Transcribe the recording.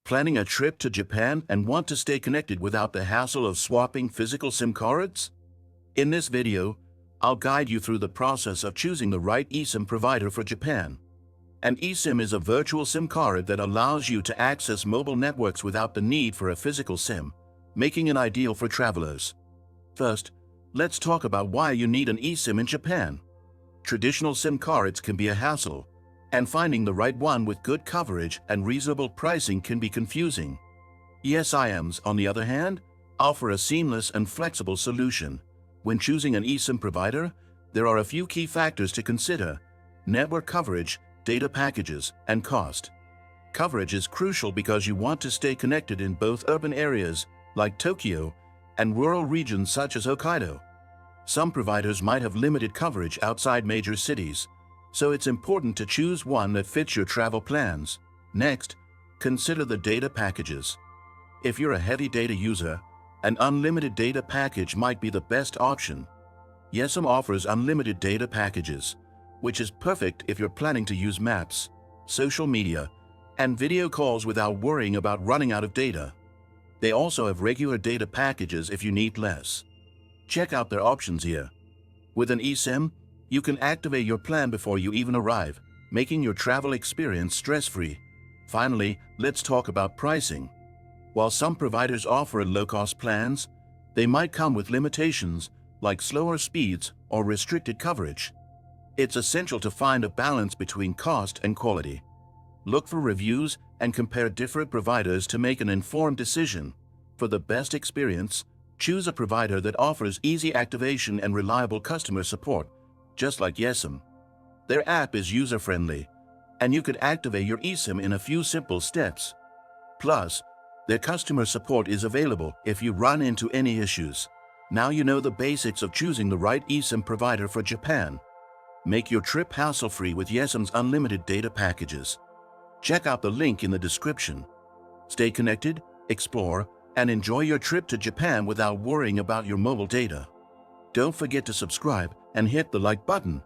Planning a trip to Japan and want to stay connected without the hassle of swapping physical SIM cards? In this video, I'll guide you through the process of choosing the right eSIM provider for Japan. An eSIM is a virtual SIM card that allows you to access mobile networks without the need for a physical SIM, making it ideal for travelers. First, let's talk about why you need an eSIM in Japan. Traditional SIM cards can be a hassle, and finding the right one with good coverage and reasonable pricing can be confusing. eSIMs, on the other hand, offer a seamless and flexible solution. When choosing an eSIM provider, there are a few key factors to consider: network coverage, data packages, and cost. Coverage is crucial because you want to stay connected in both urban areas, like Tokyo, and rural regions such as Hokkaido. Some providers might have limited coverage outside major cities, so it's important to choose one that fits your travel plans. Next, consider the data packages. If you're a heavy data user, an unlimited data package might be the best option. Yesim offers unlimited data packages, which is perfect if you're planning to use maps, social media, and video calls without worrying about running out of data. They also have regular data packages if you need less. Check out their options here. With an eSIM, you can activate your plan before you even arrive, making your travel experience stress-free. Finally, let's talk about pricing. While some providers offer low-cost plans, they might come with limitations like slower speeds or restricted coverage. It's essential to find a balance between cost and quality. Look for reviews and compare different providers to make an informed decision. For the best experience, choose a provider that offers easy activation and reliable customer support, just like Yesim. Their app is user-friendly, and you can activate your eSIM in a few simple steps. Plus, their customer support is available if you run into any issues. Now you know the basics of choosing the right eSIM provider for Japan. Make your trip hassle-free with Yesim's unlimited data packages. Check out the link in the description. Stay connected, explore, and enjoy your trip to Japan without worrying about your mobile data. Don't forget to subscribe and hit the like button.